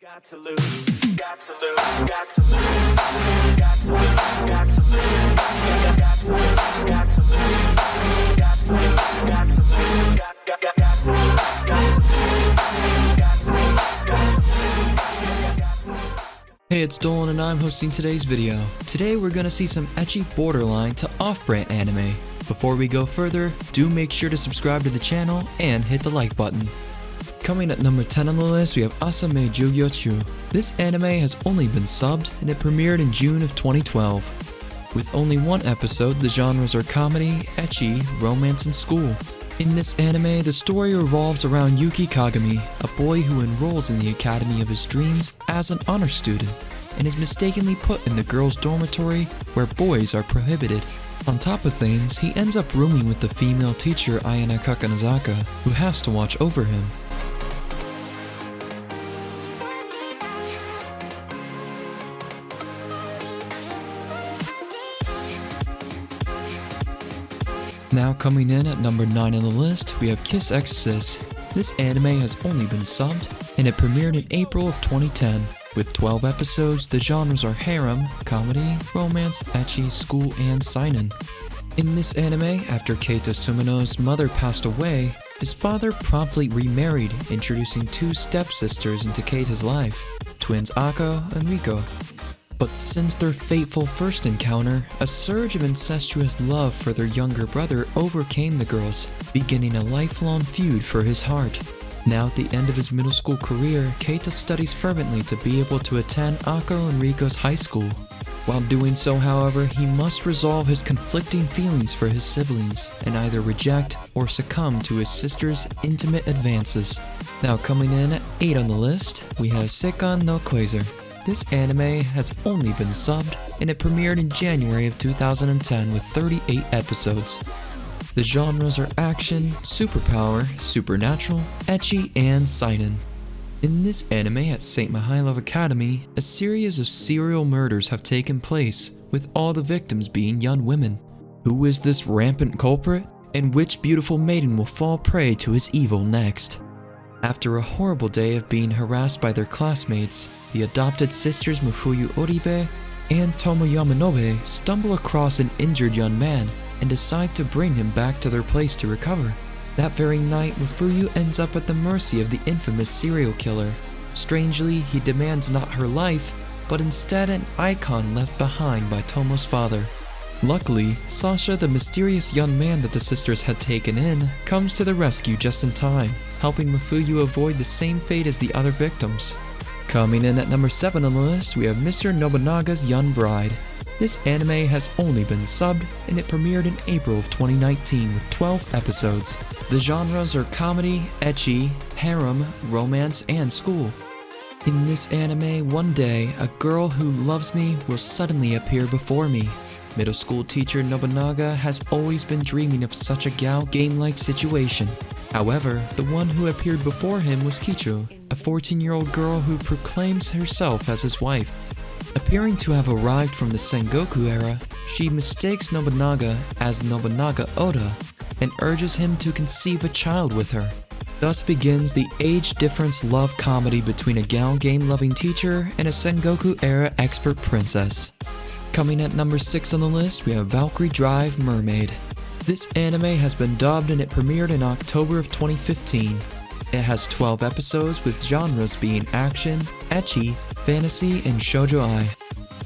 Got to lose, got to lose, got to lose, got to lose, got to lose, got to lose, got to lose, got to lose, got to lose, got to lose, got to lose, got to lose. Hey, it's Dolan and I'm hosting today's video. Today we're gonna see some ecchi borderline to off-brand anime. Before we go further, do make sure to subscribe to the channel and hit the like button. Coming at number 10 on the list, we have Asame JUGYOU. This anime has only been subbed and it premiered in June of 2012. With only one episode, the genres are comedy, ecchi, romance, and school. In this anime, the story revolves around Yuki Kagami, a boy who enrolls in the academy of his dreams as an honor student, and is mistakenly put in the girls' dormitory where boys are prohibited. On top of things, he ends up rooming with the female teacher Ayana Kakanazaka, who has to watch over him. Now coming in at number 9 on the list, we have Kiss X Sis. This anime has only been subbed, and it premiered in April of 2010. With 12 episodes, the genres are harem, comedy, romance, ecchi, school, and seinen. In this anime, after Keita Sumino's mother passed away, his father promptly remarried, introducing two stepsisters into Keita's life, twins Ako and Riko. But since their fateful first encounter, a surge of incestuous love for their younger brother overcame the girls, beginning a lifelong feud for his heart. Now at the end of his middle school career, Keita studies fervently to be able to attend Ako and Riko's high school. While doing so, however, he must resolve his conflicting feelings for his siblings, and either reject or succumb to his sister's intimate advances. Now coming in at 8 on the list, we have Seikan no Quasar. This anime has only been subbed, and it premiered in January of 2010 with 38 episodes. The genres are action, superpower, supernatural, ecchi, and seinen. In this anime at St. Mihailov Academy, a series of serial murders have taken place, with all the victims being young women. Who is this rampant culprit, and which beautiful maiden will fall prey to his evil next? After a horrible day of being harassed by their classmates, the adopted sisters Mufuyu Oribe and Tomo Yamanobe stumble across an injured young man and decide to bring him back to their place to recover. That very night, Mufuyu ends up at the mercy of the infamous serial killer. Strangely, he demands not her life, but instead an icon left behind by Tomo's father. Luckily, Sasha, the mysterious young man that the sisters had taken in, comes to the rescue just in time, helping Mufuyu avoid the same fate as the other victims. Coming in at number 7 on the list, we have Mr. Nobunaga's Young Bride. This anime has only been subbed, and it premiered in April of 2019 with 12 episodes. The genres are comedy, ecchi, harem, romance, and school. In this anime, one day, a girl who loves me will suddenly appear before me. Middle school teacher Nobunaga has always been dreaming of such a gal game-like situation. However, the one who appeared before him was Kicho, a 14-year-old girl who proclaims herself as his wife. Appearing to have arrived from the Sengoku era, she mistakes Nobunaga as Nobunaga Oda and urges him to conceive a child with her. Thus begins the age difference love comedy between a gal game-loving teacher and a Sengoku era expert princess. Coming at number 6 on the list, we have Valkyrie Drive Mermaid. This anime has been dubbed and it premiered in October of 2015. It has 12 episodes with genres being action, ecchi, fantasy, and shoujo ai.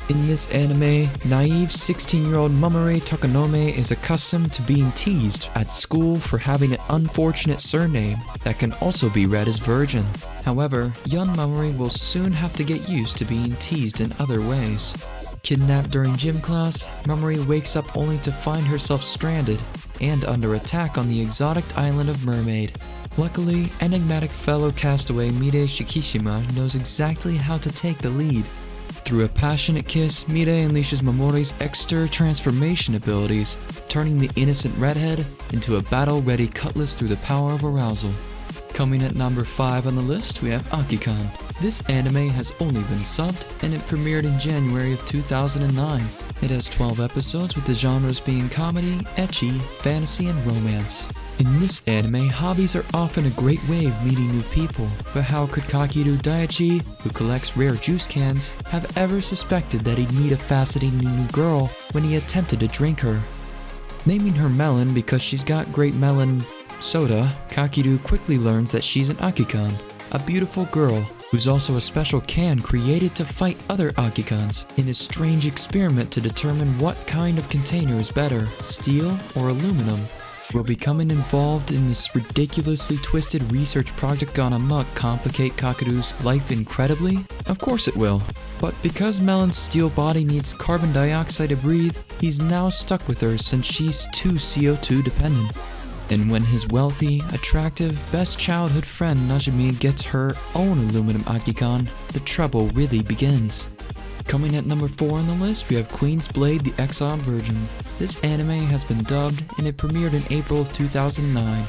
In this anime, naive 16-year-old Mamoru Tokonome is accustomed to being teased at school for having an unfortunate surname that can also be read as virgin. However, young Mamoru will soon have to get used to being teased in other ways. Kidnapped during gym class, Mamoru wakes up only to find herself stranded and under attack on the exotic island of Mermaid. Luckily, enigmatic fellow castaway Mide Shikishima knows exactly how to take the lead. Through a passionate kiss, Mide unleashes Mamoru's extra transformation abilities, turning the innocent redhead into a battle-ready cutlass through the power of arousal. Coming at number 5 on the list, we have Akikan. This anime has only been subbed, and it premiered in January of 2009. It has 12 episodes with the genres being comedy, ecchi, fantasy, and romance. In this anime, hobbies are often a great way of meeting new people, but how could Kakeru Daichi, who collects rare juice cans, have ever suspected that he'd meet a fascinating new girl when he attempted to drink her? Naming her Melon because she's got great melon soda, Kakeru quickly learns that she's an Akikan, a beautiful girl who's also a special can created to fight other Akikans in a strange experiment to determine what kind of container is better, steel or aluminum. Will becoming involved in this ridiculously twisted research project gone amok complicate Kakeru's life incredibly? Of course it will. But because Melon's steel body needs carbon dioxide to breathe, he's now stuck with her since she's too CO2 dependent. And when his wealthy, attractive, best childhood friend Najimi gets her own aluminum Akikan, the trouble really begins. Coming at number 4 on the list, we have Queen's Blade: The Exiled Virgin. This anime has been dubbed and it premiered in April of 2009.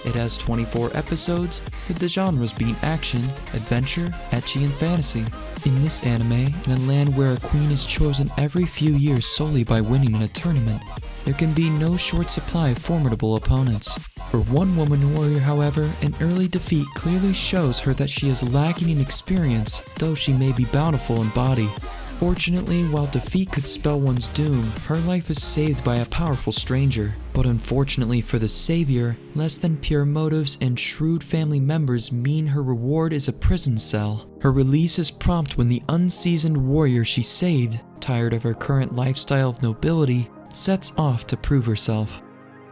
It has 24 episodes, with the genres being action, adventure, ecchi, and fantasy. In this anime, in a land where a queen is chosen every few years solely by winning in a tournament, there can be no short supply of formidable opponents. For one woman warrior, however, an early defeat clearly shows her that she is lacking in experience, though she may be bountiful in body. Fortunately, while defeat could spell one's doom, her life is saved by a powerful stranger. But unfortunately for the savior, less than pure motives and shrewd family members mean her reward is a prison cell. Her release is prompt when the unseasoned warrior she saved, tired of her current lifestyle of nobility, sets off to prove herself.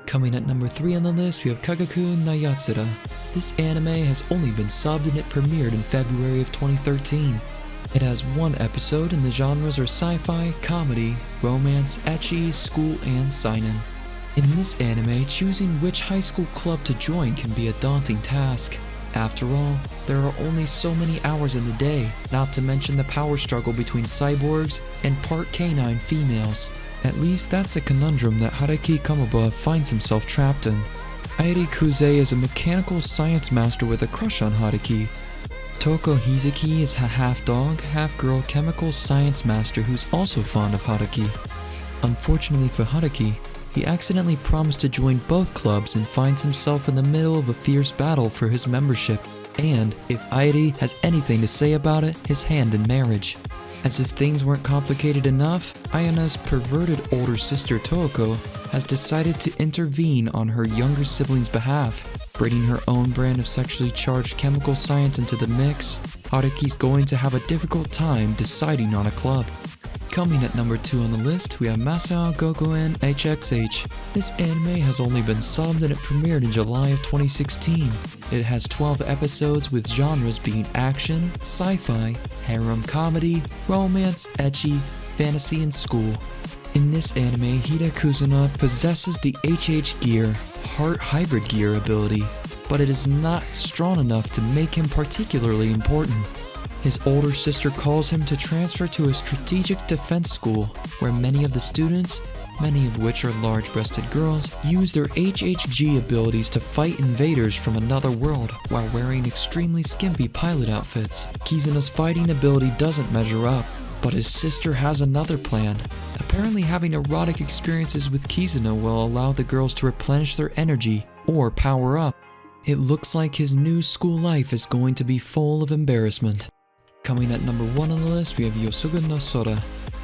Coming at number 3 on the list, we have KAGAKU no YATSURA. This anime has only been subbed and it premiered in February of 2013. It has 1 episode and the genres are sci-fi, comedy, romance, ecchi, school, and seinen. In this anime, choosing which high school club to join can be a daunting task. After all, there are only so many hours in the day, not to mention the power struggle between cyborgs and part canine females. At least that's a conundrum that Haruki Kamoba finds himself trapped in. Airi Kuze is a mechanical science master with a crush on Haruki. Toko Hizuki is a half-dog, half-girl chemical science master who's also fond of Haruki. Unfortunately for Haruki, he accidentally promised to join both clubs and finds himself in the middle of a fierce battle for his membership, and, if Airi has anything to say about it, his hand in marriage. As if things weren't complicated enough, Ayana's perverted older sister Toko has decided to intervene on her younger sibling's behalf. Bringing her own brand of sexually charged chemical science into the mix, Haruki's going to have a difficult time deciding on a club. Coming at number 2 on the list, we have Masao Gokoen HXH. This anime has only been subbed and it premiered in July of 2016. It has 12 episodes with genres being action, sci-fi, harem comedy, romance, ecchi, fantasy, and school. In this anime, Hida Kuzuna possesses the HH Gear, Heart Hybrid Gear ability, but it is not strong enough to make him particularly important. His older sister calls him to transfer to a strategic defense school, where many of the students, many of which are large-breasted girls, use their HHG abilities to fight invaders from another world while wearing extremely skimpy pilot outfits. Kizuna's fighting ability doesn't measure up, but his sister has another plan. Apparently having erotic experiences with Kizuna will allow the girls to replenish their energy or power up. It looks like his new school life is going to be full of embarrassment. Coming at number 1 on the list, we have YOSUGA no SORA.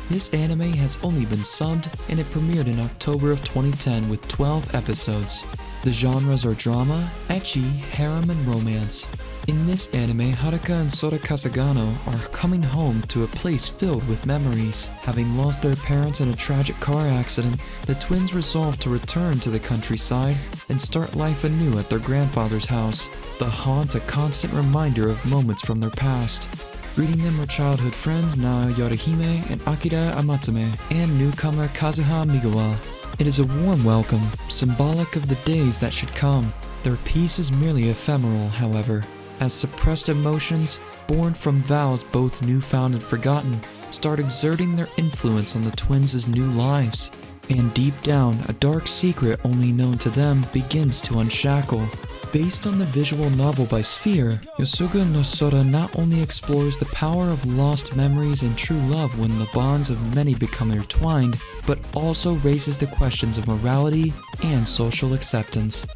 This anime has only been subbed and it premiered in October of 2010 with 12 episodes. The genres are drama, ecchi, harem, and romance. In this anime, Haruka and Sora Kasagano are coming home to a place filled with memories. Having lost their parents in a tragic car accident, the twins resolve to return to the countryside and start life anew at their grandfather's house, the haunt a constant reminder of moments from their past. Greeting them are childhood friends Nao Yorihime and Akira Amatsume, and newcomer Kazuha Migawa. It is a warm welcome, symbolic of the days that should come. Their peace is merely ephemeral, however, as suppressed emotions, born from vows both newfound and forgotten, start exerting their influence on the twins' new lives. And deep down, a dark secret only known to them begins to unshackle. Based on the visual novel by Sphere, YOSUGA no Sora not only explores the power of lost memories and true love when the bonds of many become intertwined, but also raises the questions of morality and social acceptance.